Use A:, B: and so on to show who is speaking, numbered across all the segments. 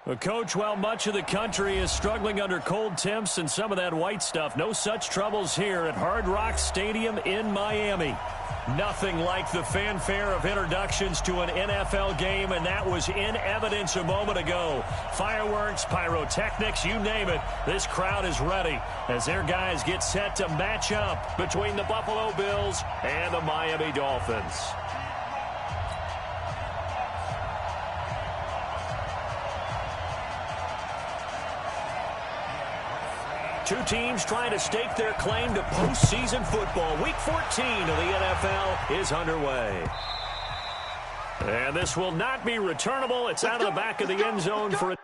A: Well, Coach, while much of the country is struggling under cold temps and some of that white stuff, no such troubles here at Hard Rock Stadium in Miami. Nothing like the fanfare of introductions to an NFL game, and that was in evidence a moment ago. Fireworks, pyrotechnics, you name it. This crowd is ready as their guys get set to match up between the Buffalo Bills and the Miami Dolphins. Two teams trying to stake their claim to postseason football. Week 14 of the NFL is underway. And this will not be returnable. It's out of the back of the end zone for a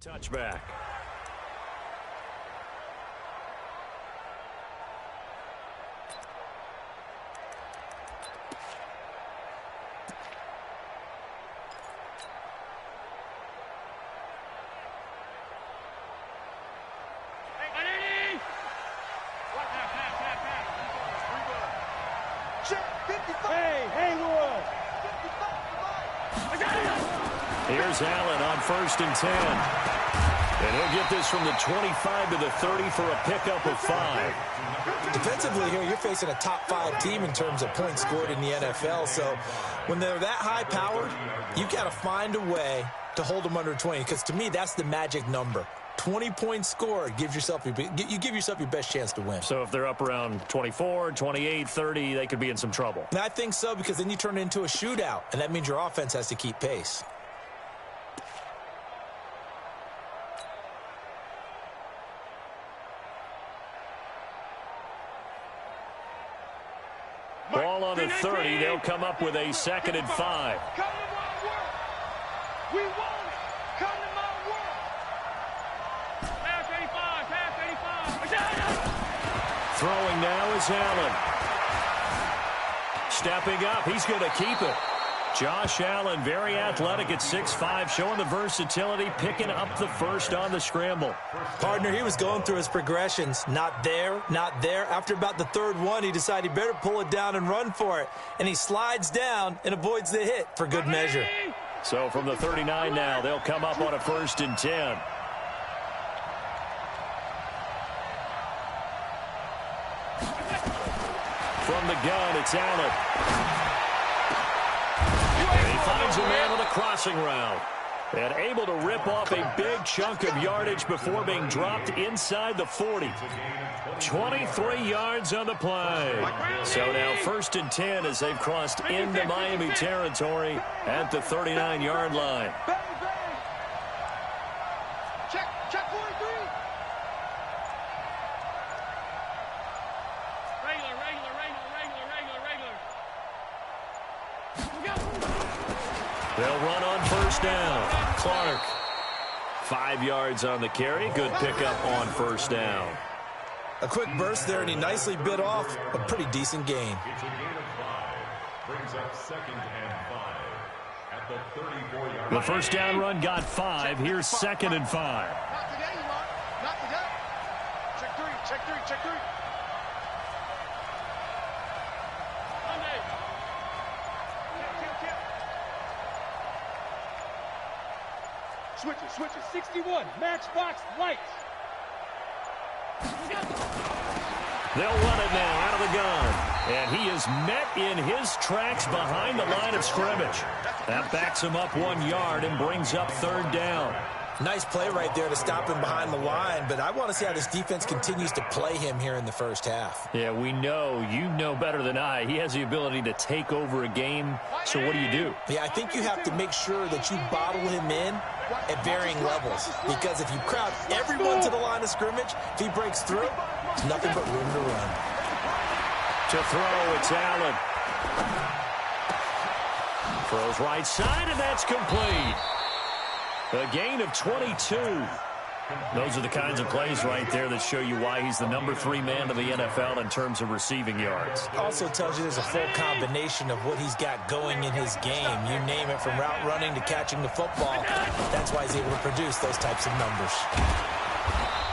A: touchback. Here's Allen on 1st and 10. And he'll get this from the 25 to the 30 for a pickup of 5.
B: Defensively here, you're facing a top 5 team in terms of points scored in the NFL. So when they're that high-powered, you got to find a way to hold them under 20. Because to me, that's the magic number. 20 points scored, you give yourself your best chance to win.
A: So if they're up around 24, 28, 30, they could be in some trouble.
B: And I think so, because then you turn it into a shootout, and that means your offense has to keep pace.
A: Ball on the 30. They'll come up with a 2nd and 5.
C: Come to my work. We want it. Come to my work. Pass 85. Pass 85.
A: Throwing now is Allen. Stepping up. He's going to keep it. Josh Allen, very athletic at 6'5", showing the versatility, picking up the first on the scramble.
B: Partner, he was going through his progressions. Not there, not there. After about the 3rd one, he decided he better pull it down and run for it. And he slides down and avoids the hit for good measure.
A: So from the 39 now, they'll come up on a 1st and 10. From the gun, it's Allen. Finds a man on the crossing route. And able to rip off a big chunk of yardage before being dropped inside the 40. 23 yards on the play. So now 1st and 10 as they've crossed into Miami territory at the 39-yard line.
C: Check 43.
A: They'll run on 1st down. Clark. 5 yards on the carry. Good pickup on 1st down.
B: A quick burst there, and he nicely bit off a pretty decent gain.
A: The 1st down run got 5. Here's 2nd and 5.
C: Not today, Mark. Not today. Check 3. Check 3. Check 3. Switches. 61. Matchbox lights.
A: They'll run it now out of the gun. And he is met in his tracks behind the line of scrimmage. That backs him up 1 yard and brings up 3rd down.
B: Nice play right there to stop him behind the line, but I want to see how this defense continues to play him here in the 1st half.
A: Yeah, we know. You know better than I. He has the ability to take over a game. So what do?
B: Yeah, I think you have to make sure that you bottle him in at varying levels, because if you crowd everyone to the line of scrimmage, if he breaks through, there's nothing but room to run.
A: To throw, it's Allen. Throws right side, and that's complete. A gain of 22. Those are the kinds of plays right there that show you why he's the number 3 man in the NFL in terms of receiving yards.
B: Also tells you there's a full combination of what he's got going in his game. You name it, from route running to catching the football. That's why he's able to produce those types of numbers.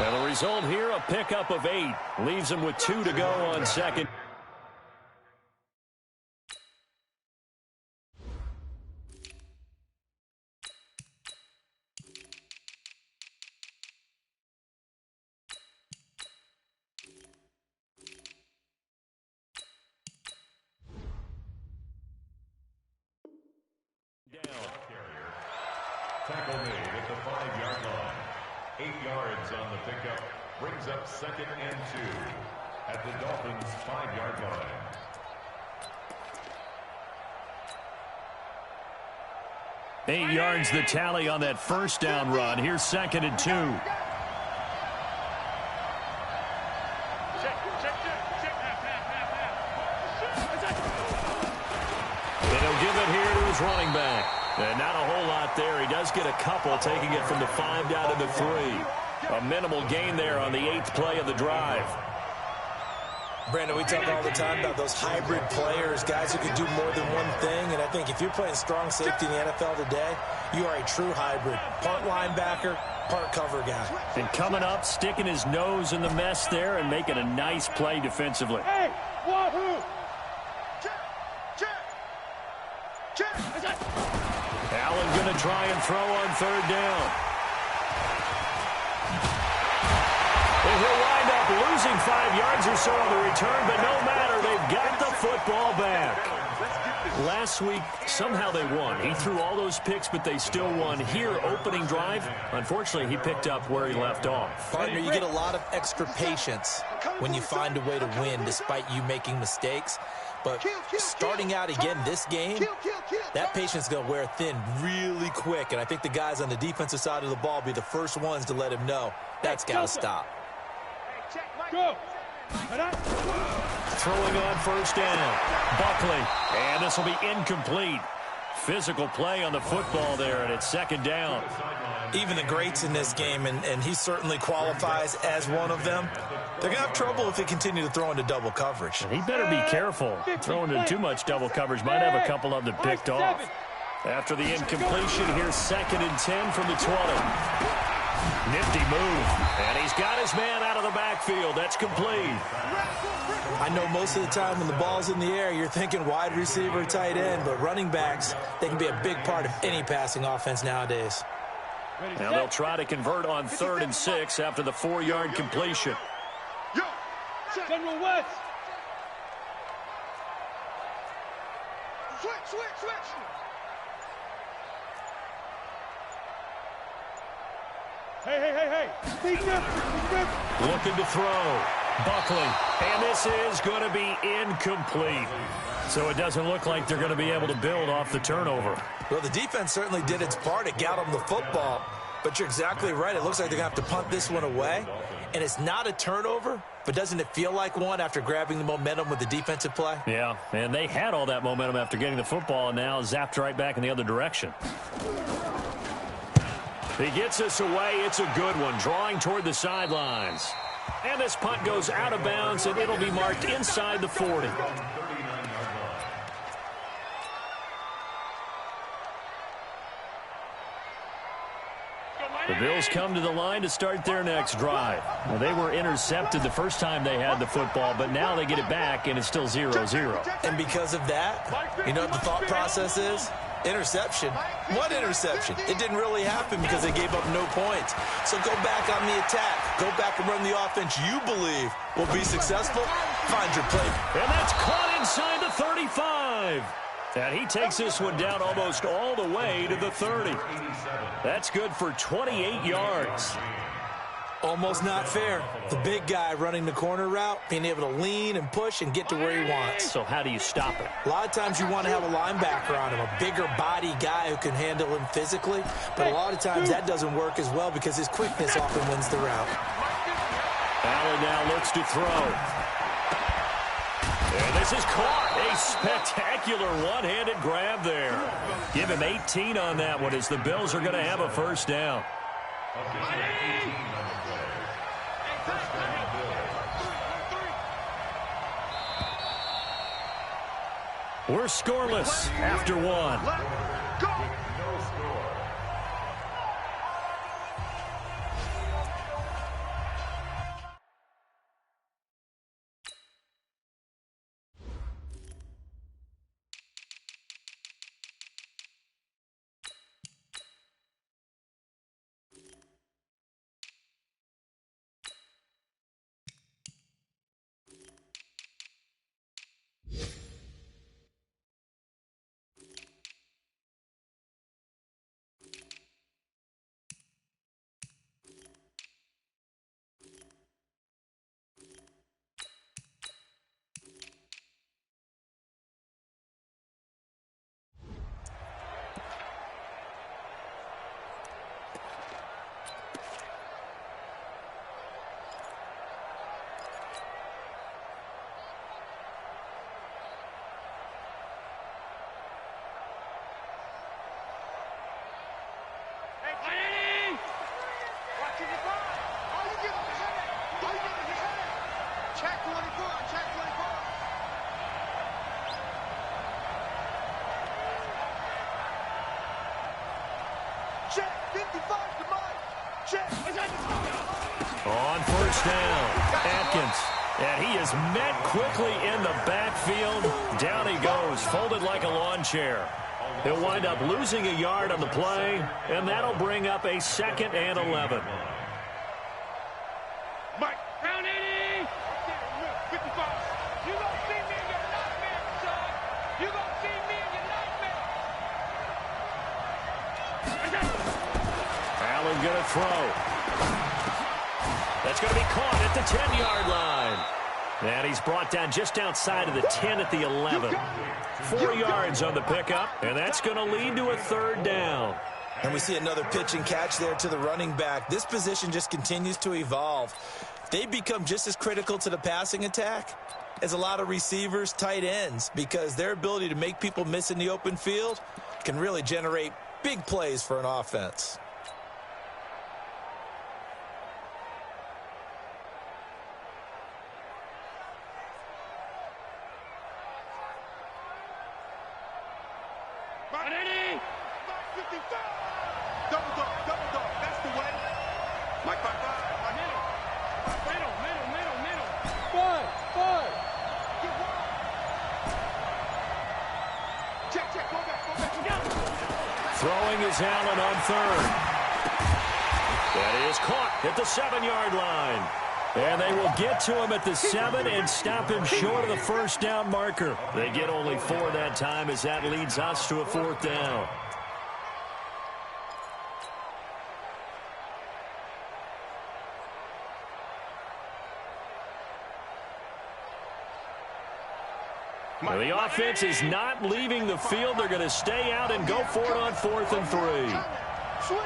A: And the result here, a pickup of 8. Leaves him with 2 to go on second.
D: Tackle made at the 5-yard line. 8 yards on the pickup. Brings up 2nd and 2 at the Dolphins' 5-yard line.
A: Eight yards the tally on that first down run. Here's 2nd and 2. And he'll give it here to his running back. And not a whole lot there. He does get a couple, taking it from the 5 down to the 3. A minimal gain there on the 8th play of the drive.
B: Brandon, we talk all the time about those hybrid players, guys who can do more than one thing. And I think if you're playing strong safety in the NFL today, you are a true hybrid. Part linebacker, part cover guy.
A: And coming up, sticking his nose in the mess there and making a nice play defensively.
C: Hey, wahoo!
A: Allen going to try and throw on 3rd down. And he'll wind up losing 5 yards or so on the return, but no matter, they've got the football back. Last week, somehow they won. He threw all those picks, but they still won. Here, opening drive, unfortunately, he picked up where he left off.
B: Partner, you get a lot of extra patience when you find a way to win despite you making mistakes. But starting out again this game, that patience is going to wear thin really quick. And I think the guys on the defensive side of the ball be the first ones to let him know that's got to stop.
C: Go.
A: Throwing on 1st down. Buckley. And this will be incomplete. Physical play on the football there, and it's 2nd down.
B: Even the greats in this game, and he certainly qualifies as one of them, they're going to have trouble if they continue to throw into double coverage.
A: And he better be careful. Throwing into too much double coverage might have a couple of them picked off. After the incompletion, here's 2nd and 10 from the 20. Nifty move. And he's got his man out of the backfield. That's complete.
B: I know most of the time when the ball's in the air, you're thinking wide receiver, tight end, but running backs, they can be a big part of any passing offense nowadays.
A: Now they'll try to convert on 3rd and 6 after the 4-yard completion.
C: General West. Switch. Hey.
A: Looking to throw. Buckley. And this is going to be incomplete. So it doesn't look like they're going to be able to build off the turnover.
B: Well, the defense certainly did its part. It got them the football. But you're exactly right. It looks like they're going to have to punt this one away. And it's not a turnover, but doesn't it feel like one after grabbing the momentum with the defensive play?
A: Yeah, and they had all that momentum after getting the football, and now zapped right back in the other direction. He gets us away. It's a good one, drawing toward the sidelines. And this punt goes out of bounds, and it'll be marked inside the 40. The Bills come to the line to start their next drive. Well, they were intercepted the first time they had the football, but now they get it back, and it's still 0-0.
B: And because of that, you know what the thought process is? Interception. What interception? It didn't really happen because they gave up no points. So go back on the attack. Go back and run the offense you believe will be successful. Find your play.
A: And that's caught inside the 35. And he takes this one down almost all the way to the 30. That's good for 28 yards.
B: Almost not fair. The big guy running the corner route, being able to lean and push and get to where he wants.
A: So how do you stop it?
B: A lot of times you want to have a linebacker on him, a bigger body guy who can handle him physically. But a lot of times that doesn't work as well because his quickness often wins the route.
A: Allen now looks to throw. And this is caught. A spectacular spectacular one-handed grab there. Give him 18 on that one as the Bills are going to have a first down. We're scoreless after one.
C: Check 24, check 24. Check 55 to Mike. Check.
A: On first down, Atkins. And he is met quickly in the backfield. Down he goes, folded like a lawn chair. He'll wind up losing a yard on the play, and that'll bring up a 2nd and 11.
C: Mike, down 80. 55. You gonna see me in your nightmare, son. You gonna see me in your nightmare.
A: Allen gonna throw. That's going to be caught at the 10-yard line. And he's brought down just outside of the 10 at the 11. 4 yards on the pickup, and that's going to lead to a 3rd down.
B: And we see another pitch and catch there to the running back. This position just continues to evolve. They've become just as critical to the passing attack as a lot of receivers, tight ends, because their ability to make people miss in the open field can really generate big plays for an offense.
A: Throwing is Allen on 3rd. That is caught at the 7-yard line. And they will get to him at the 7 and stop him short of the first down marker. They get only 4 that time as that leads us to a 4th down. The offense is not leaving the field. They're going to stay out and go for it on 4th and 3.
C: Switch.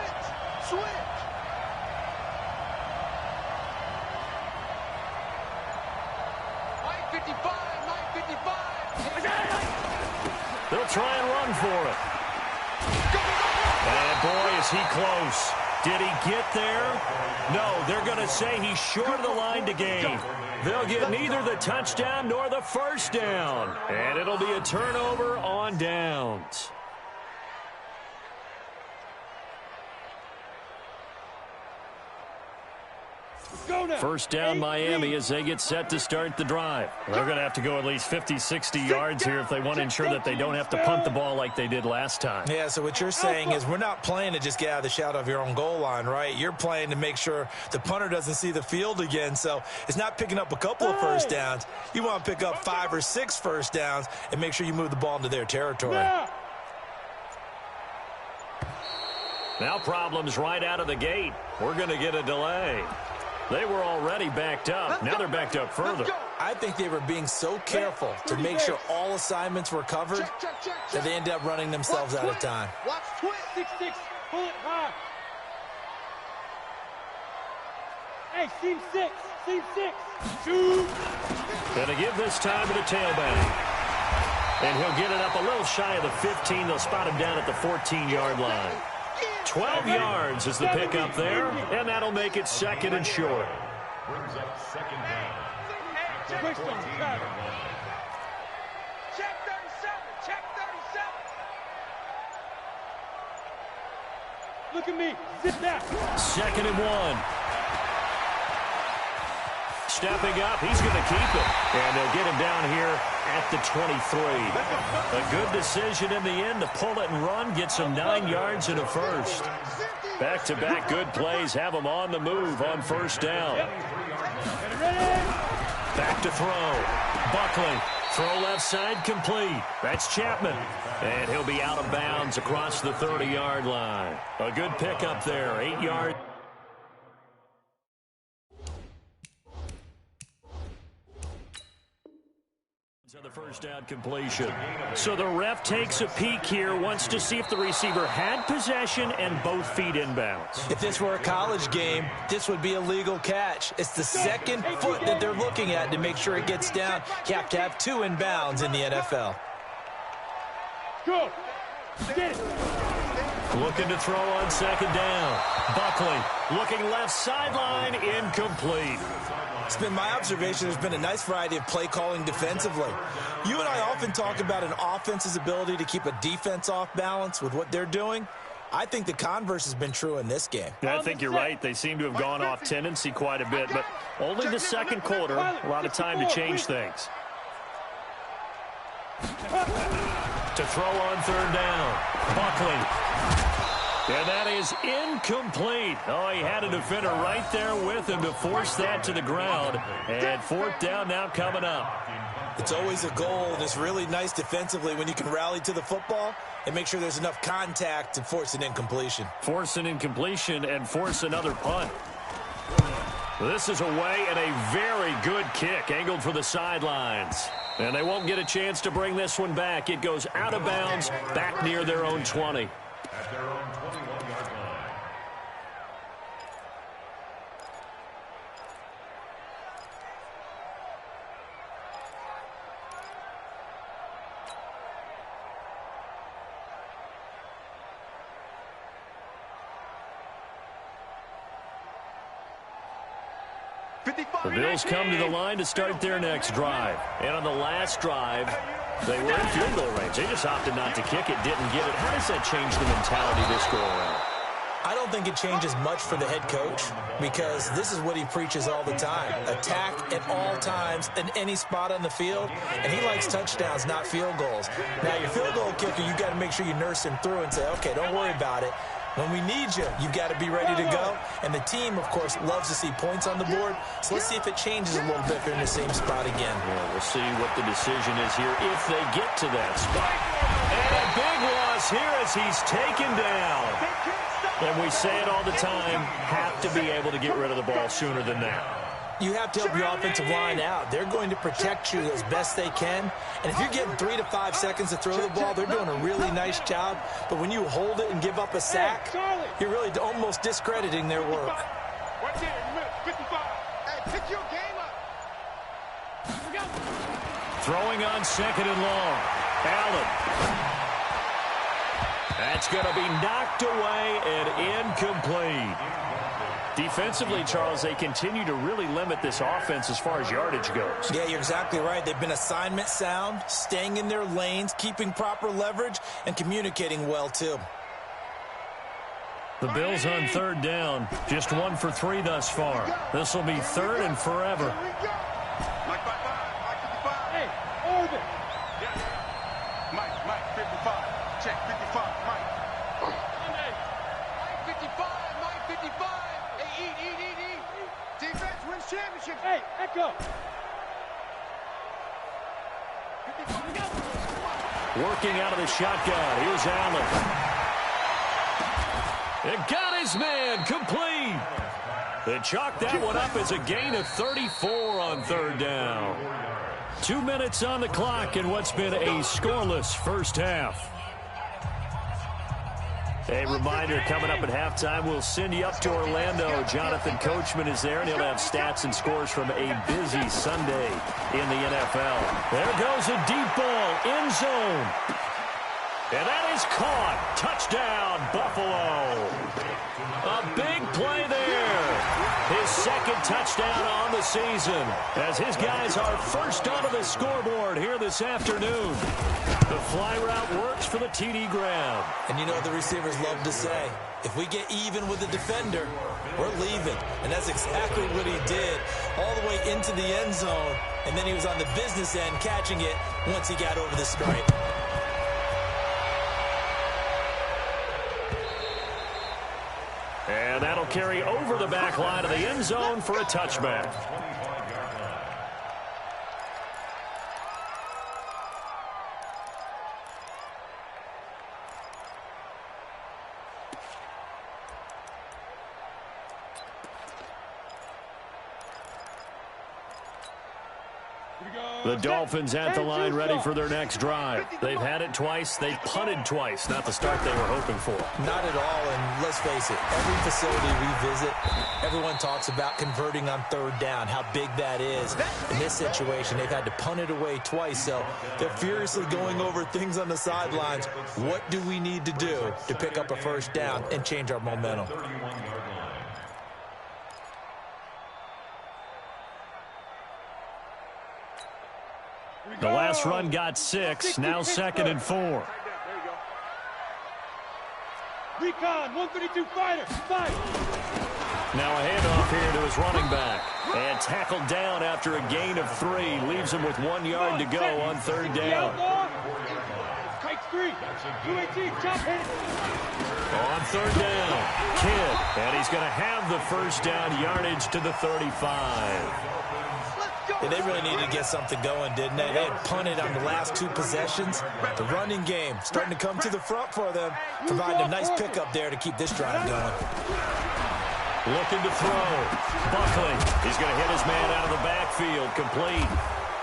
C: 955.
A: They'll try and run for it. And boy, is he close. Did he get there? No, they're going to say he's short of the line to gain. They'll get neither the touchdown nor the first down. And it'll be a turnover on downs. First down Miami as they get set to start the drive. They're going to have to go at least 50, 60 yards here if they want to ensure that they don't have to punt the ball like they did last time.
B: Yeah, so what you're saying is we're not playing to just get out of the shadow of your own goal line, right? You're playing to make sure the punter doesn't see the field again. So it's not picking up a couple of first downs. You want to pick up 5 or 6 first downs and make sure you move the ball into their territory.
A: Now problems right out of the gate. We're going to get a delay. They were already backed up. Now they're backed up further.
B: I think they were being so careful to make sure all assignments were covered that they ended up running themselves out of time.
C: Watch twist. 6-6. Pull it high. Hey, seam 6. Seam 6. Shoot.
A: Going to give this time to the tailback. And he'll get it up a little shy of the 15. They'll spot him down at the 14-yard line. 12 yards is the pickup there, and that'll make it second and short.
D: Brings up second down.
C: Check 37. Check 37. Look at me. Sit down.
A: Second and 1. Stepping up, he's going to keep it. And they'll get him down here at the 23. A good decision in the end to pull it and run, get some 9 yards and a first. Back-to-back good plays have him on the move on first down. Back to throw. Buckley. Throw left side complete. That's Chapman. And he'll be out of bounds across the 30-yard line. A good pickup there, 8 yards. The first down completion. So the ref takes a peek here, wants to see if the receiver had possession and both feet inbounds.
B: If this were a college game, this would be a legal catch. It's the second foot that they're looking at to make sure it gets down. You have to have 2 inbounds in the NFL.
C: Go.
A: Looking to throw on second down. Buckley looking left sideline, incomplete.
B: It's been my observation there's been a nice variety of play calling defensively. You and I often talk about an offense's ability to keep a defense off balance with what they're doing. I think the converse has been true in this game.
A: I think you're right. They seem to have gone off tendency quite a bit, but only the second quarter. A lot of time to change things. To throw on third down. Buckley. And that is incomplete. Oh, he had a defender right there with him to force that to the ground. And fourth down now coming up.
B: It's always a goal, and it's really nice defensively when you can rally to the football and make sure there's enough contact to force an incompletion.
A: Force an incompletion and force another punt. This is away and a very good kick angled for the sidelines. And they won't get a chance to bring this one back. It goes out of bounds back near their own 20.
D: At their own 21-yard line.
A: The Bills come to the line to start their next drive. And on the last drive, they were in field goal range. They just opted not to kick it, didn't get it. How does that change the mentality this go around?
B: I don't think it changes much for the head coach because this is what he preaches all the time. Attack at all times in any spot on the field, and he likes touchdowns, not field goals. Now, your field goal kicker, you've got to make sure you nurse him through and say, okay, don't worry about it. When we need you, you've got to be ready to go. And the team, of course, loves to see points on the board. So let's see if it changes a little bit if they're in the same spot again.
A: Well, we'll see what the decision is here if they get to that spot. And a big loss here as he's taken down. And we say it all the time, have to be able to get rid of the ball sooner than that.
B: You have to help your offensive line out. They're going to protect you as best they can. And if you're getting 3 to 5 seconds to throw the ball, they're doing a really nice job. But when you hold it and give up a sack, you're really almost discrediting their work.
C: Right there, 55. Hey, pick your game up.
A: Throwing on second and long. Allen. That's going to be knocked away and incomplete. Defensively, Charles, they continue to really limit this offense as far as yardage goes.
B: Yeah, you're exactly right. They've been assignment sound, staying in their lanes, keeping proper leverage, and communicating well, too.
A: The Bills on third down, just 1 for 3 thus far. This will be third and forever.
C: Mike 55. Hey, Orvin. Yeah. Mike 55. Check 55. Mike. Mike 55. Mike 55. Hey, eat. Defense wins championship. Hey, Echo.
A: Working out of the shotgun. Here's Allen. It got his man complete. They chalked that one up as a gain of 34 on third down. 2 minutes on the clock in what's been a scoreless first half. A reminder, coming up at halftime, we'll send you up to Orlando. Jonathan Coachman is there, and he'll have stats and scores from a busy Sunday in the NFL. There goes a deep ball, end zone. And that is caught. Touchdown, Buffalo. A big play there. His second touchdown on the season as his guys are first onto the scoreboard here this afternoon. The fly route works for the TD grab.
B: And you know what the receivers love to say? If we get even with the defender, we're leaving. And that's exactly what he did all the way into the end zone. And then he was on the business end catching it once he got over the stripe.
A: And that'll carry over the back line of the end zone for a touchback. The Dolphins at the line ready for their next drive. They've had it twice. They've punted twice. Not the start they were hoping for.
B: Not at all, and let's face it, every facility we visit, everyone talks about converting on third down, how big that is. In this situation, they've had to punt it away twice, so they're furiously going over things on the sidelines. What do we need to do to pick up a first down and change our momentum?
A: The last run got 6, now 2nd and 4.
C: Recon, 132 fighter, fight!
A: Now a handoff here to his running back. And tackled down after a gain of 3. Leaves him with 1 yard to go on third down.
C: Take 3, 218, chop hit.
A: On third down, Kidd. And he's going to have the first down yardage to the 35.
B: Yeah, they really needed to get something going, didn't they? They had punted on the last 2 possessions. The running game starting to come to the front for them, providing a nice pickup there to keep this drive going.
A: Looking to throw. Buckley. He's going to hit his man out of the backfield. Complete.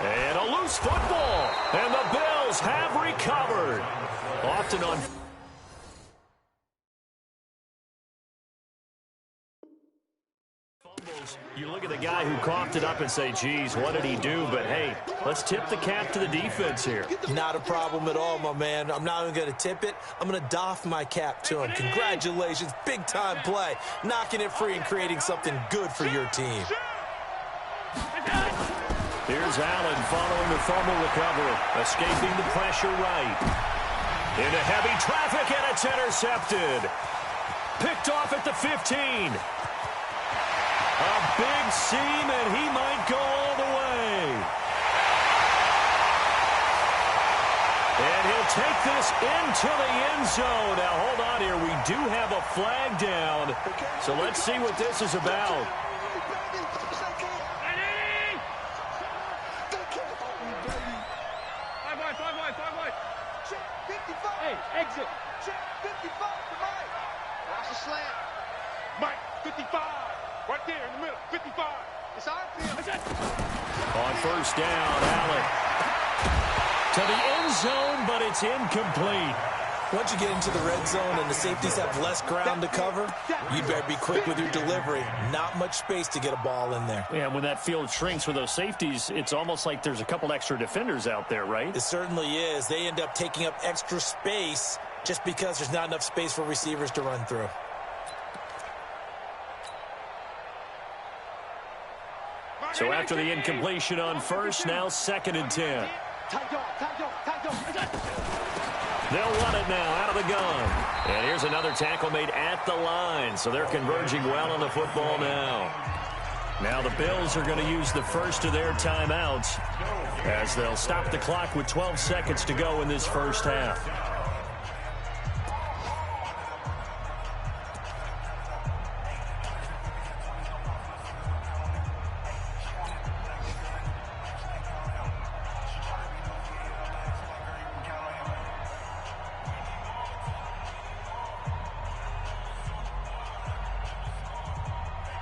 A: And a loose football. And the Bills have recovered. Often on... You look at the guy who coughed it up and say, geez, what did he do? But, hey, let's tip the cap to the defense here.
B: Not a problem at all, my man. I'm not even going to tip it. I'm going to doff my cap to him. Congratulations. Big-time play. Knocking it free and creating something good for your team.
A: Here's Allen following the fumble recovery. Escaping the pressure right. Into heavy traffic, and it's intercepted. Picked off at the 15. A big seam, and he might go all the way. And he'll take this into the end zone. Now, hold on here. We do have a flag down. So let's see what this is about.
C: Hey, exit. Check 55 to Mike. Watch the slant. Mike, 55. Right there in the middle, 55. It's our field.
A: On first down, Allen. To the end zone, but it's incomplete.
B: Once you get into the red zone and the safeties have less ground to cover, you better be quick with your delivery. Not much space to get a ball in there.
A: Yeah, when that field shrinks with those safeties, it's almost like there's a couple extra defenders out there, right?
B: It certainly is. They end up taking up extra space just because there's not enough space for receivers to run through.
A: So after the incompletion on first, now 2nd and 10. They'll run it now out of the gun. And here's another tackle made at the line. So they're converging well on the football now. Now the Bills are going to use the first of their timeouts as they'll stop the clock with 12 seconds to go in this first half.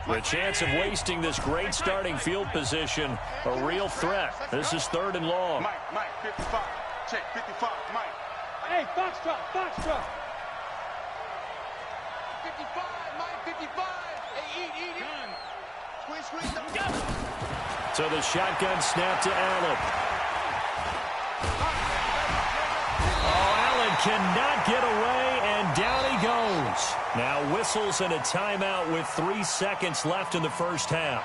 A: The chance of wasting this great starting field position, a real threat. This is 3rd and long.
C: Mike, 55. Check 55, Mike. Hey, Foxtrot. 55, mine 55. Hey, eat. Squeeze, go.
A: So the shotgun snap to Allen. Oh, Allen cannot get away, and down he goes. Now whistles and a timeout with 3 seconds left in the first half.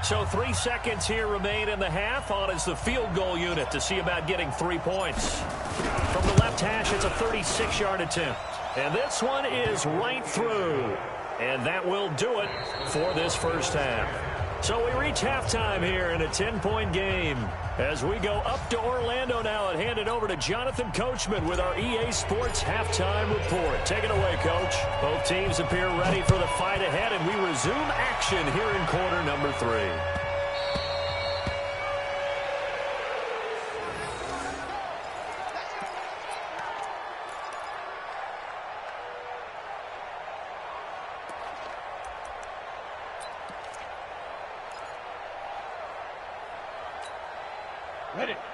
A: So 3 seconds here remain in the half. On is the field goal unit to see about getting 3 points. From the left hash, it's a 36-yard attempt. And this one is right through. And that will do it for this first half. So we reach halftime here in a 10-point game. As we go up to Orlando now and hand it over to Jonathan Coachman with our EA Sports Halftime Report. Take it away, Coach. Both teams appear ready for the fight ahead, and we resume action here in quarter number 3.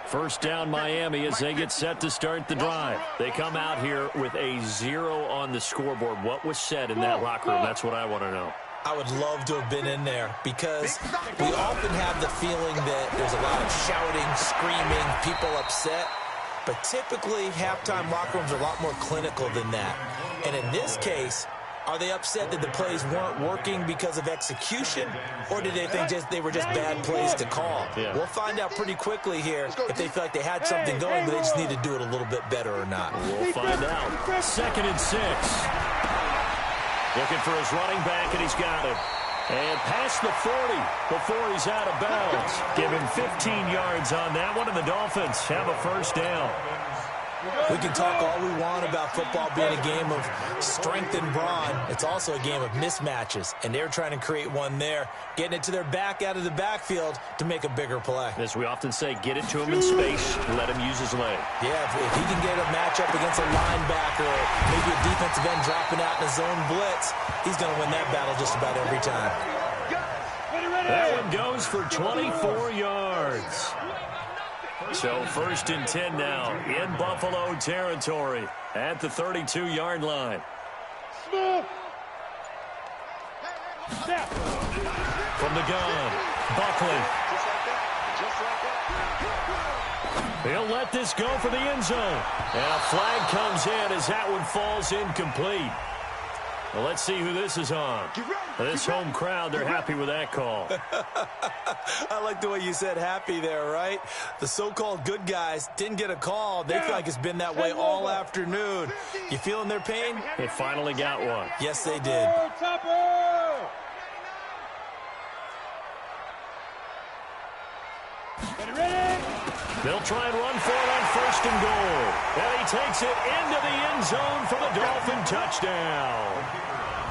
A: First down, Miami, as they get set to start the drive. They come out here with a 0 on the scoreboard. What was said in that locker room? That's what I want to know.
B: I would love to have been in there because we often have the feeling that there's a lot of shouting, screaming, people upset. But typically, halftime locker rooms are a lot more clinical than that. And in this case, are they upset that the plays weren't working because of execution, or did they think they were just bad plays to call?
A: Yeah.
B: We'll find out pretty quickly here if they feel like they had something going, but they just need to do it a little bit better or not.
A: We'll find out. 2nd and 6. Looking for his running back, and he's got it. And past the 40 before he's out of bounds. Give him 15 yards on that one, and the Dolphins have a first down.
B: We can talk all we want about football being a game of strength and brawn. It's also a game of mismatches, and they're trying to create one there, getting it to their back out of the backfield to make a bigger play.
A: As we often say, get it to him in space, let him use his leg.
B: Yeah, if he can get a matchup against a linebacker or maybe a defensive end dropping out in a zone blitz, he's going to win that battle just about every time.
A: That one goes for 24 yards. So 1st and 10 now in Buffalo territory at the 32-yard line. From the gun, Buckley. He'll let this go for the end zone. And a flag comes in as that one falls incomplete. Well, let's see who this is on. This home crowd, they're happy with that call.
B: I like the way you said happy there, right? The so-called good guys didn't get a call. They feel like it's been that way all afternoon. You feeling their pain?
A: They finally got one.
B: Yes, they did.
A: They'll try and run for it on 1st and goal. And he takes it into the end zone for the Dolphin touchdown.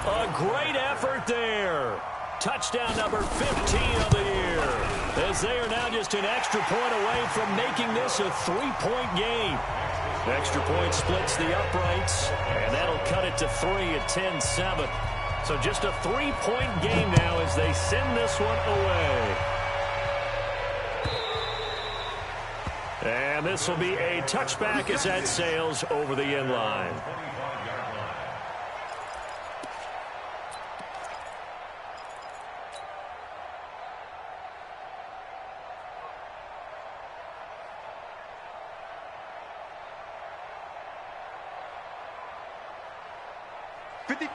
A: A great effort there. Touchdown number 15 of the year. As they are now just an extra point away from making this a 3-point game. Extra point splits the uprights, and that'll cut it to 3 at 10-7. So just a 3-point game now as they send this one away. And this will be a touchback as that sails over the end line.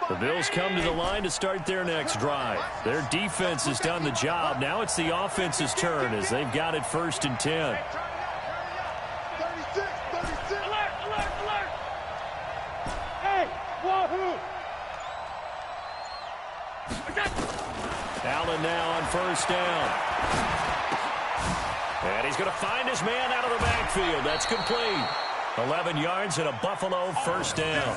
A: The Bills come to the line to start their next drive. Their defense has done the job. Now it's the offense's turn as they've got it 1st and 10. Allen now on 1st down. And he's going to find his man out of the backfield. That's complete. 11 yards and a Buffalo 1st down.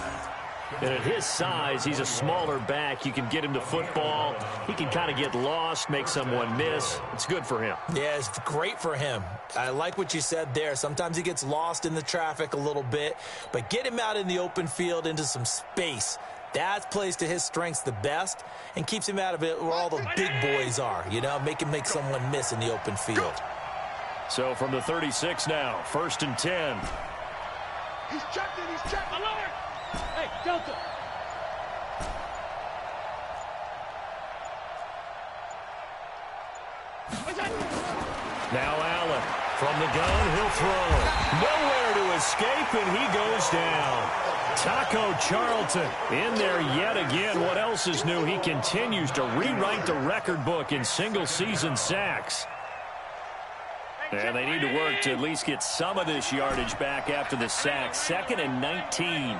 A: And at his size, he's a smaller back. You can get him to football. He can kind of get lost, make someone miss. It's good for him.
B: Yeah, it's great for him. I like what you said there. Sometimes he gets lost in the traffic a little bit, but get him out in the open field into some space. That plays to his strengths the best and keeps him out of it where all the big boys are, you know, make him make someone miss in the open field.
A: So from the 36 now, 1st and 10.
C: He's checked it, he's checked. Alert! Hey, Delta.
A: Now Allen from the gun, he'll throw. Nowhere to escape, and he goes down. Taco Charlton in there yet again. What else is new? He continues to rewrite the record book in single-season sacks. And they need to work to at least get some of this yardage back after the sack. 2nd and 19.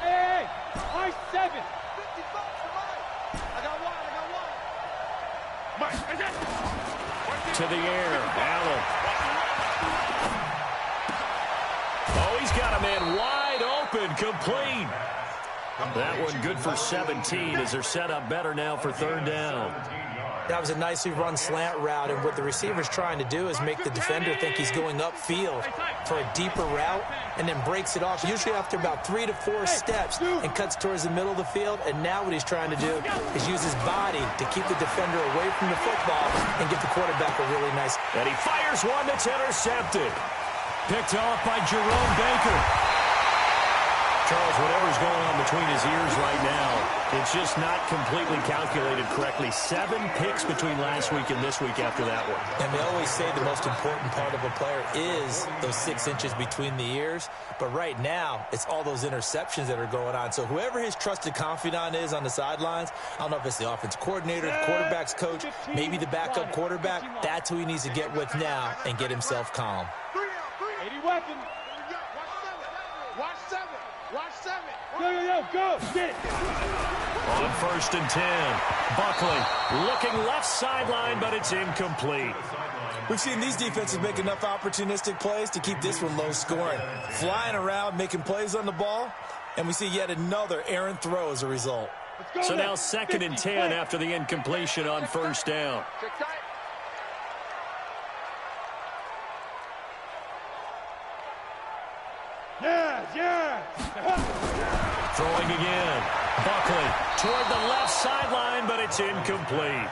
C: Hey, high 7.
A: To the air, Allen. Oh, he's got a man wide open, complete. That one good for 17 as they're set up better now for 3rd down.
B: That was a nicely run slant route, and what the receiver's trying to do is make the defender think he's going upfield for a deeper route and then breaks it off, usually after about 3 to 4 steps, and cuts towards the middle of the field. And now what he's trying to do is use his body to keep the defender away from the football and give the quarterback a really nice.
A: And he fires one that's intercepted. Picked off by Jerome Baker. Charles, whatever's going on between his ears right now, it's just not completely calculated correctly. 7 picks between last week and this week after that one.
B: And they always say the most important part of a player is those 6 inches between the ears. But right now, it's all those interceptions that are going on. So whoever his trusted confidant is on the sidelines, I don't know if it's the offense coordinator, the quarterback's coach, maybe the backup quarterback, that's who he needs to get with now and get himself calm.
C: 80 weapons. Watch 7. Go. Get it.
A: On 1st and 10, Buckley looking left sideline, but it's incomplete.
B: We've seen these defenses make enough opportunistic plays to keep this one low scoring. Flying around, making plays on the ball, and we see yet another errant throw as a result.
A: So now 2nd and 10 after the incompletion on 1st down.
C: Yeah.
A: Throwing again. Buckley toward the left sideline, but it's incomplete.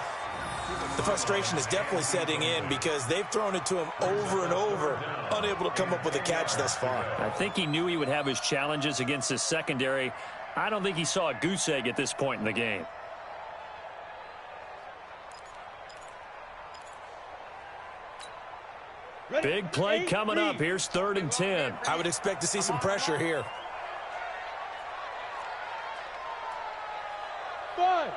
B: The frustration is definitely setting in because they've thrown it to him over and over, unable to come up with a catch thus far.
A: I think he knew he would have his challenges against his secondary. I don't think he saw a goose egg at this point in the game. Big play coming up. Here's 3rd and 10.
B: I would expect to see some pressure here.
C: 5.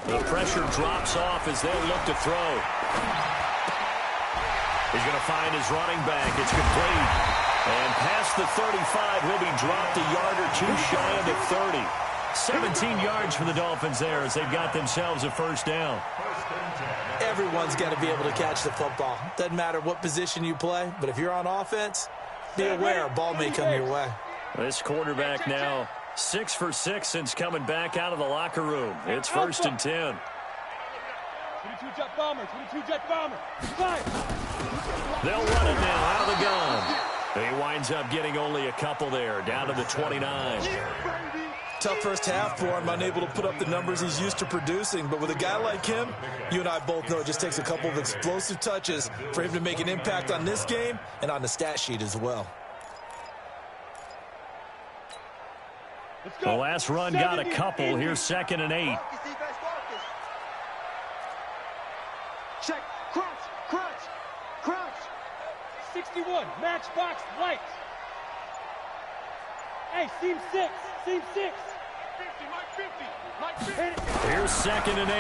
A: The pressure drops off as they'll look to throw. He's going to find his running back. It's complete. And past the 35, he'll be dropped a yard or 2 shy of the 30. 17 yards for the Dolphins there as they've got themselves a 1st down.
B: Everyone's got to be able to catch the football. Doesn't matter what position you play, but if you're on offense, be aware a ball may come your way.
A: This quarterback now 6 for 6 since coming back out of the locker room. It's 1st and 10.
C: 22 jet bomber. Fire.
A: They'll run it now out of the gun. He winds up getting only a couple there, down to the 29.
B: Tough first half for him, unable to put up the numbers he's used to producing. But with a guy like him, you and I both know it just takes a couple of explosive touches for him to make an impact on this game and on the stat sheet as well.
A: The last run got a couple. Here's 2nd and 8.
C: Check. Crunch. 61. Matchbox light. Hey, seam 6. 50. Mike 50.
A: Here's 2nd and 8.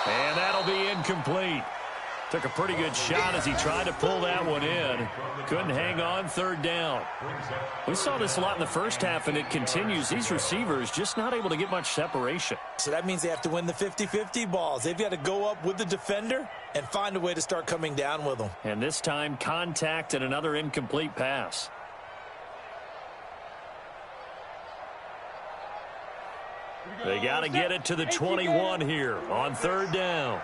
A: And that'll be incomplete. Took a pretty good shot as he tried to pull that one in. Couldn't hang on. 3rd down. We saw this a lot in the first half, and it continues. These receivers just not able to get much separation.
B: So that means they have to win the 50-50 balls. They've got to go up with the defender and find a way to start coming down with them.
A: And this time, contact and another incomplete pass. They got to get it to the 21 here on 3rd down.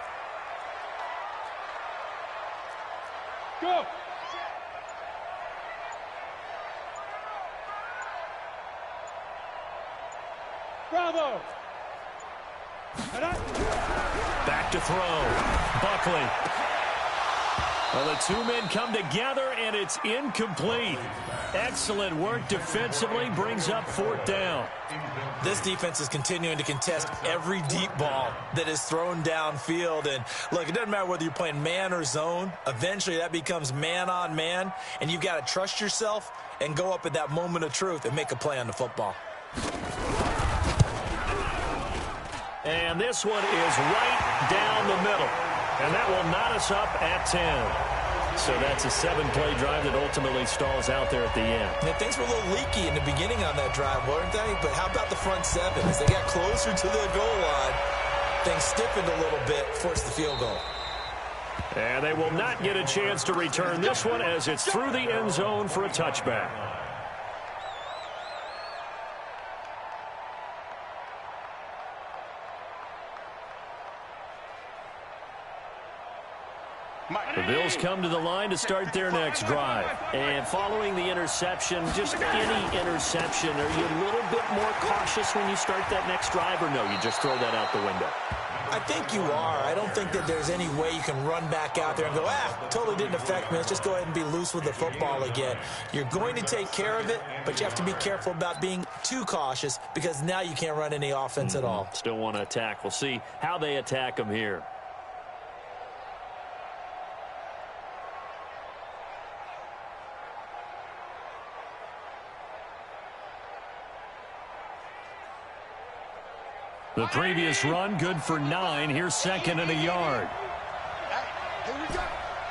C: Go. Bravo.
A: Back to throw. Buckley. Well, the two men come together, and it's incomplete. Excellent work defensively, brings up 4th down.
B: This defense is continuing to contest every deep ball that is thrown downfield. And, look, it doesn't matter whether you're playing man or zone. Eventually, that becomes man on man, and you've got to trust yourself and go up at that moment of truth and make a play on the football.
A: And this one is right down the middle. And that will knot us up at 10. So that's a 7-play drive that ultimately stalls out there at the end.
B: Yeah, things were a little leaky in the beginning on that drive, weren't they? But how about the front 7? As they got closer to the goal line, things stiffened a little bit, forced the field goal.
A: And they will not get a chance to return this one as it's through the end zone for a touchback. The Bills come to the line to start their next drive. And following the interception, just any interception, are you a little bit more cautious when you start that next drive, or no, you just throw that out the window?
B: I think you are. I don't think that there's any way you can run back out there and go, totally didn't affect me. Let's just go ahead and be loose with the football again. You're going to take care of it, but you have to be careful about being too cautious because now you can't run any offense at all.
A: Still want to attack. We'll see how they attack them here. The previous run, good for 9. Here's 2nd and a yard.
C: Here we go.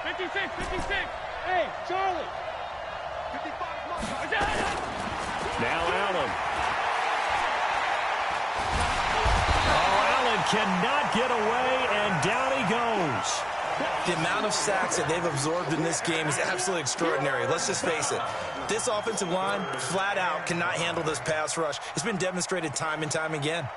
C: 56, 56. Hey, Charlie. 55.
A: Now Allen. Oh, Allen cannot get away, and down he goes.
B: The amount of sacks that they've absorbed in this game is absolutely extraordinary. Let's just face it. This offensive line, flat out, cannot handle this pass rush. It's been demonstrated time and time again.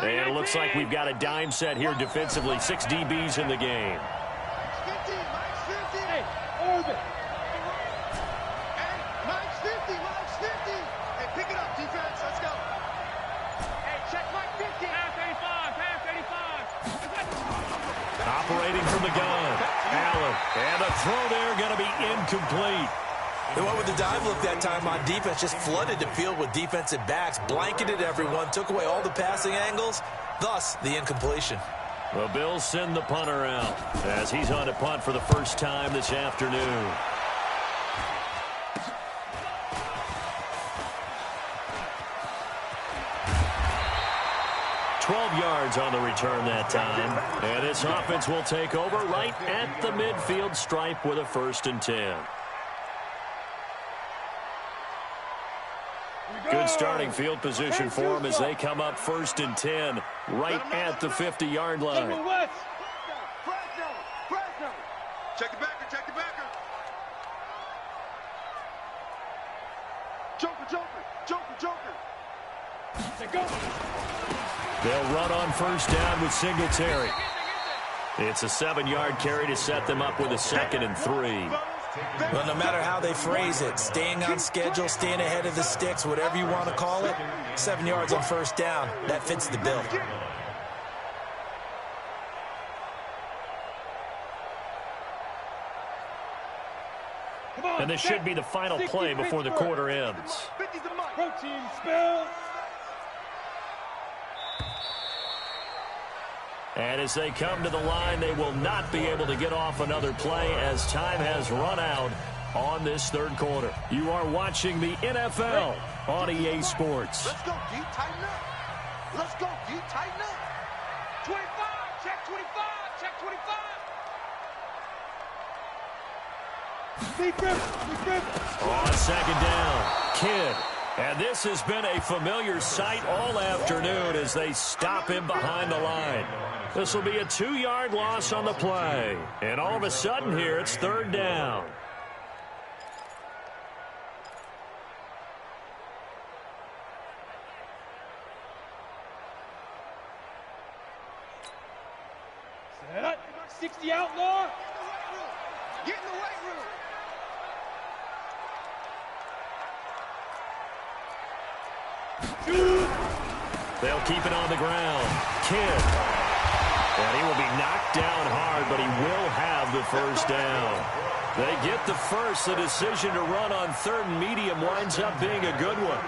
A: And it looks like we've got a dime set here defensively. 6 DBs in the game.
C: Hey, Orbit. Hey, Mike's 50, Mike's 50. Hey, pick it up, defense. Let's go. Hey, check Mike 50. Pass 85, pass 85.
A: Operating from the gun. Allen. And the throw there going to be incomplete.
B: They went with the dive look that time on defense, just flooded the field with defensive backs, blanketed everyone, took away all the passing angles, thus the incompletion.
A: The Bills send the punter out as he's on a punt for the first time this afternoon. Yards on the return that time. And this offense will take over right at the midfield stripe with a 1st and 10. Good starting field position for them as they come up 1st and 10 right at the 50-yard line.
C: Check the backer, check the backer. Joker, Joker, Joker, Joker. They go.
A: They'll run on 1st down with Singletary. It's a 7-yard carry to set them up with a 2nd and 3.
B: Well, no matter how they phrase it, staying on schedule, staying ahead of the sticks, whatever you want to call it, 7 yards on 1st down, that fits the bill.
A: And this should be the final play before the quarter ends.
C: Protein spill.
A: And as they come to the line, they will not be able to get off another play as time has run out on this 3rd quarter. You are watching the NFL on EA Sports.
C: Let's go, D. Tighten up. Let's go, D. Tighten up. 25. Check 25. Check 25.
A: On 2nd down, Kidd. And this has been a familiar sight all afternoon as they stop him behind the line. This will be a 2-yard loss on the play. And all of a sudden here, it's 3rd down.
C: Set. 60 outlaw. Get in the weight room.
A: They'll keep it on the ground. Kidd. And he will be knocked down hard, but he will have the first down. They get the first. The decision to run on 3rd and medium winds up being a good one.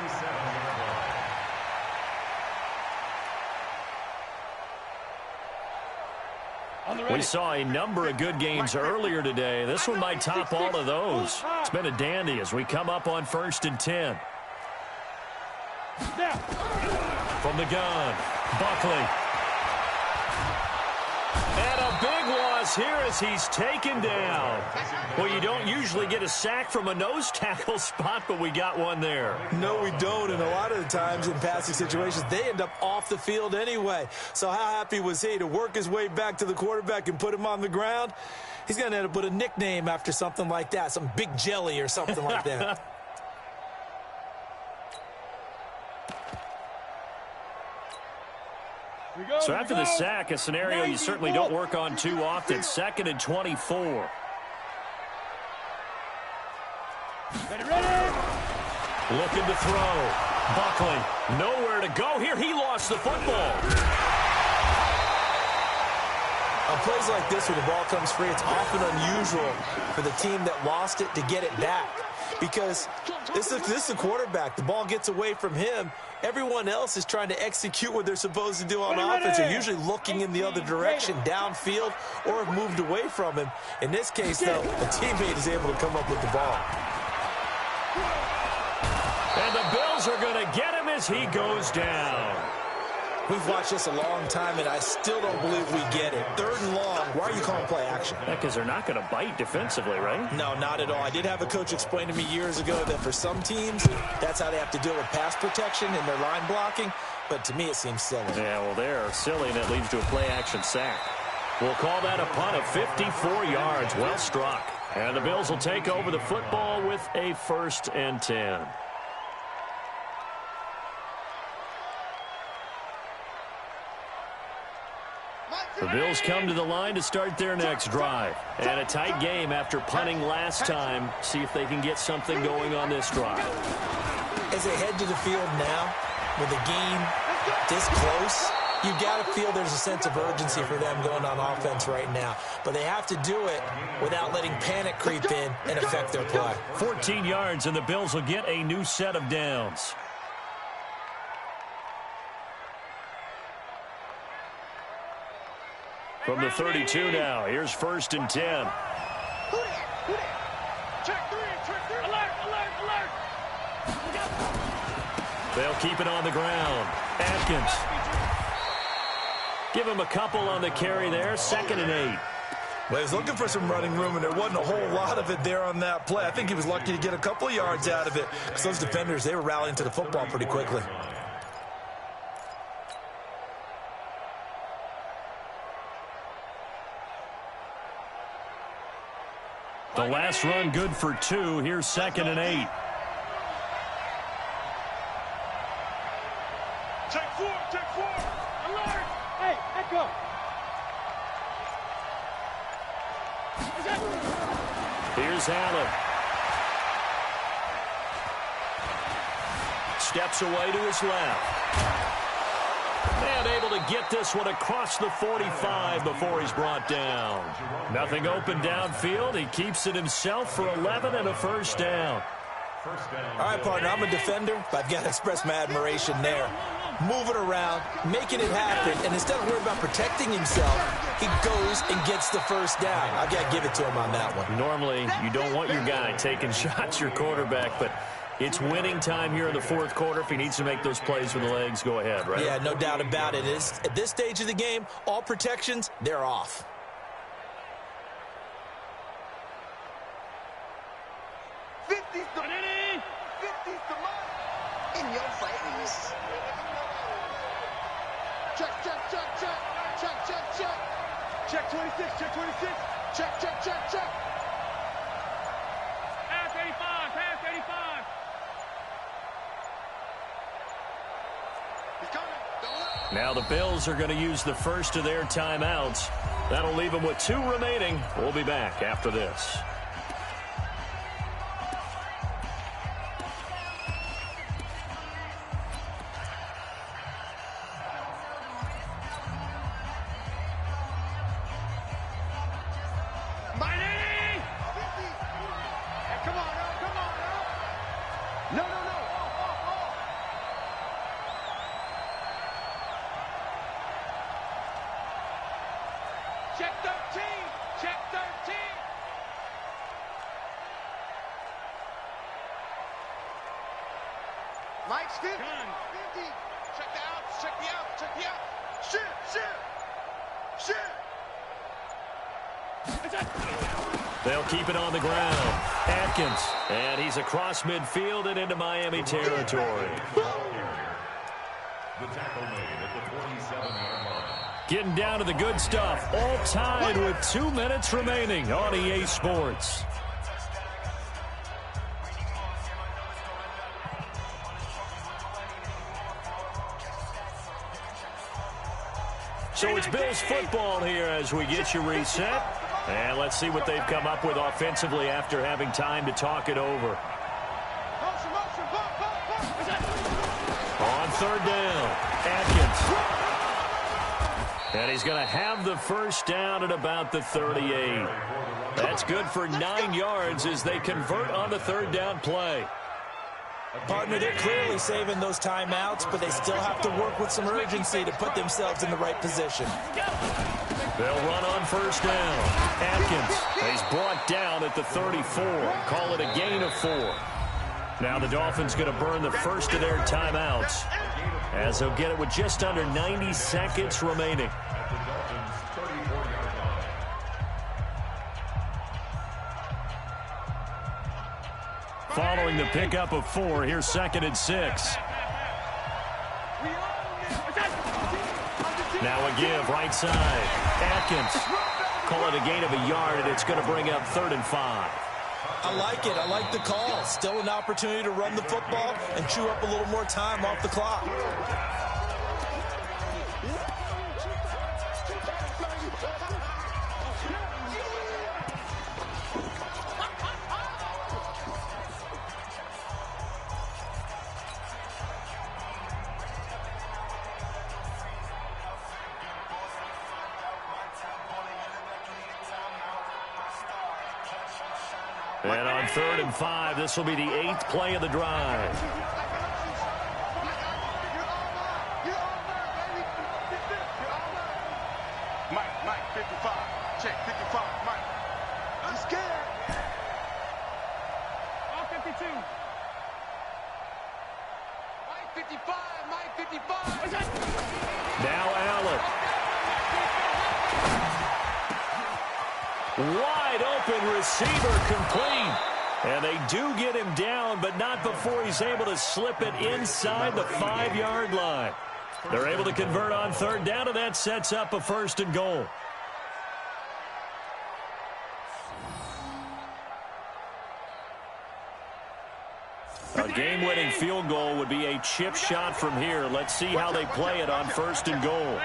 A: We saw a number of good games earlier today. This one might top all of those. It's been a dandy as we come up on 1st and 10. From the gun, Buckley. And a big loss here as he's taken down. Well, you don't usually get a sack from a nose tackle spot, but we got one there.
B: No, we don't, and a lot of the times in passing situations, they end up off the field anyway. So how happy was he to work his way back to the quarterback and put him on the ground? He's going to end up with a nickname after something like that, some Big Jelly or something like that.
A: So after the sack, a scenario you certainly don't work on too often. 2nd and 24. Looking to throw. Buckley, nowhere to go here. He lost the football.
B: On plays like this where the ball comes free, it's often unusual for the team that lost it to get it back. Because this is the quarterback. The ball gets away from him. Everyone else is trying to execute what they're supposed to do on offense. They're usually looking in the other direction, downfield, or have moved away from him. In this case, though, a teammate is able to come up with the ball.
A: And the Bills are going to get him as he goes down.
B: We've watched this a long time, and I still don't believe we get it. 3rd and long. Why are you calling play action?
A: Because they're not going to bite defensively, right?
B: No, not at all. I did have a coach explain to me years ago that for some teams, that's how they have to deal with pass protection and their line blocking. But to me, it seems silly.
A: Yeah, well, they're silly, and that leads to a play-action sack. We'll call that a punt of 54 yards. Well struck. And the Bills will take over the football with a 1st and 10. The Bills come to the line to start their next drive. And a tight game after punting last time. See if they can get something going on this drive.
B: As they head to the field now, with the game this close, you got to feel there's a sense of urgency for them going on offense right now. But they have to do it without letting panic creep in and affect their play.
A: 14 yards, and the Bills will get a new set of downs. From the 32 now, here's 1st and 10.
C: Check 3, alert, alert, alert.
A: They'll keep it on the ground. Atkins. Give him a couple on the carry there. 2nd and 8.
B: Well, he's looking for some running room, and there wasn't a whole lot of it there on that play. I think he was lucky to get a couple of yards out of it because those defenders, they were rallying to the football pretty quickly.
A: The last run good for 2. Here's 2nd and 8.
C: Check 4, alert. Hey, echo.
A: Here's Allen. Steps away to his left. And able to get this one across the 45 before he's brought down. Nothing open downfield. He keeps it himself for 11 and a 1st down.
B: All right, partner, I'm a defender, but I've got to express my admiration there. Moving around, making it happen, and instead of worrying about protecting himself, he goes and gets the 1st down. I've got to give it to him on that one.
A: Normally, you don't want your guy taking shots, your quarterback, but it's winning time here in the 4th quarter. If he needs to make those plays with the legs, go ahead, right?
B: Yeah, no doubt about it. At this stage of the game, all protections, they're off.
C: In your face. Check 26, check 26. Check. Pass 85. He's coming.
A: Now the Bills are going to use the first of their timeouts. That'll leave them with 2 remaining. We'll be back after this.
C: Mike's 50. 50. Check the outs. Check the outs. Check the outs. Shit.
A: They'll keep it on the ground. Atkins. And he's across midfield and into Miami territory.
D: The tackle made at the 47-yard line.
A: Getting down to the good stuff. All tied with 2 minutes remaining on EA Sports. So it's Bills football here as we get you reset. And let's see what they've come up with offensively after having time to talk it over. On third down, Atkins. And he's going to have the first down at about the 38. That's good for 9 yards as they convert on the third down play.
B: Partner, they're clearly saving those timeouts, but they still have to work with some urgency to put themselves in the right position.
A: They'll run on first down. Atkins is brought down at the 34. Call it a gain of 4. Now the Dolphins going to burn the first of their timeouts as they'll get it with just under 90 seconds remaining. Following the pickup of 4, here's 2nd and 6. Now a give, right side. Atkins. Call it a gain of a yard, and it's going to bring up 3rd and 5.
B: I like it. I like the call. Still an opportunity to run the football and chew up a little more time off the clock.
A: And on 3rd and 5, this will be the 8th play of the drive.
C: Mike, 55. Check, 55. Mike. I'm scared. All 52. Mike, 55. Mike, 55.
A: Now Allen. Wide open receiver complete. And they do get him down, but not before he's able to slip it inside the 5-yard line. They're able to convert on 3rd down, and that sets up a 1st and goal. A game-winning field goal would be a chip shot from here. Let's see how they play it on 1st and goal.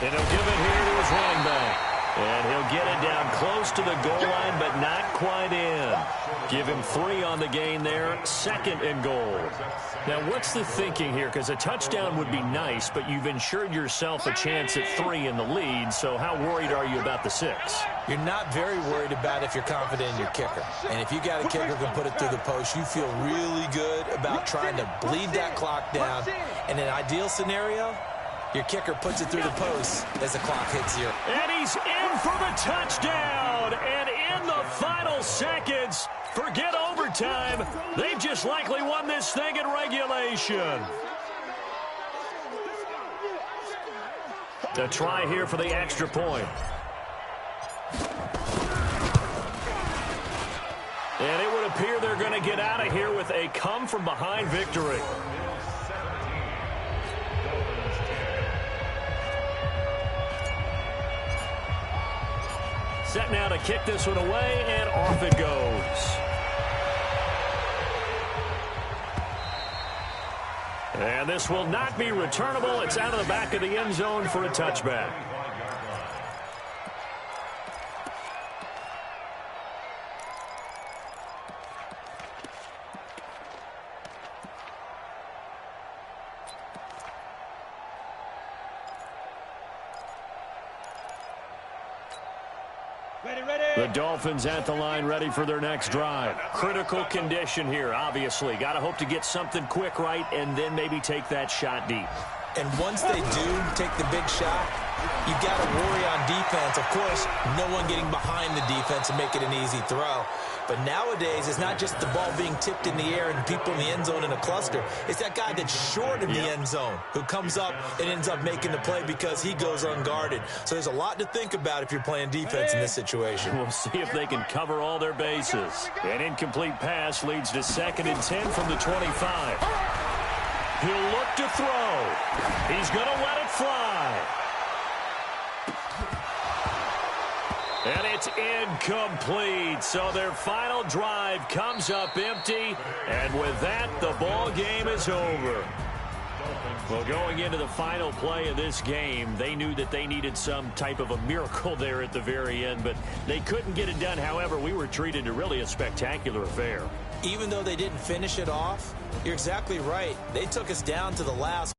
A: And he'll give it here to his running back. And he'll get it down close to the goal line, but not quite in. Give him 3 on the gain there, 2nd and goal. Now, what's the thinking here? Because a touchdown would be nice, but you've ensured yourself a chance at 3 in the lead, so how worried are you about the 6?
B: You're not very worried about if you're confident in your kicker. And if you got a kicker who can put it through the post, you feel really good about trying to bleed that clock down. In an ideal scenario, your kicker puts it through the post as the clock hits 0.
A: And he's in for the touchdown. And in the final seconds, forget overtime. They've just likely won this thing in regulation. A try here for the extra point. And it would appear they're going to get out of here with a come-from-behind victory. Set now to kick this one away, and off it goes. And this will not be returnable. It's out of the back of the end zone for a touchback. The Dolphins at the line, ready for their next drive. Critical condition here, obviously. Got to hope to get something quick right and then maybe take that shot deep.
B: And once they do take the big shot, you got to worry on defense. Of course, no one getting behind the defense and make it an easy throw. But nowadays, it's not just the ball being tipped in the air and people in the end zone in a cluster. It's that guy that's short in the end zone who comes up and ends up making the play because he goes unguarded. So there's a lot to think about if you're playing defense in this situation.
A: We'll see if they can cover all their bases. An incomplete pass leads to 2nd and 10 from the 25. He'll look to throw. He's going to let it fly. And it's incomplete. So their final drive comes up empty. And with that, the ball game is over. Well, going into the final play of this game, they knew that they needed some type of a miracle there at the very end, but they couldn't get it done. However, we were treated to really a spectacular affair.
B: Even though they didn't finish it off, you're exactly right. They took us down to the last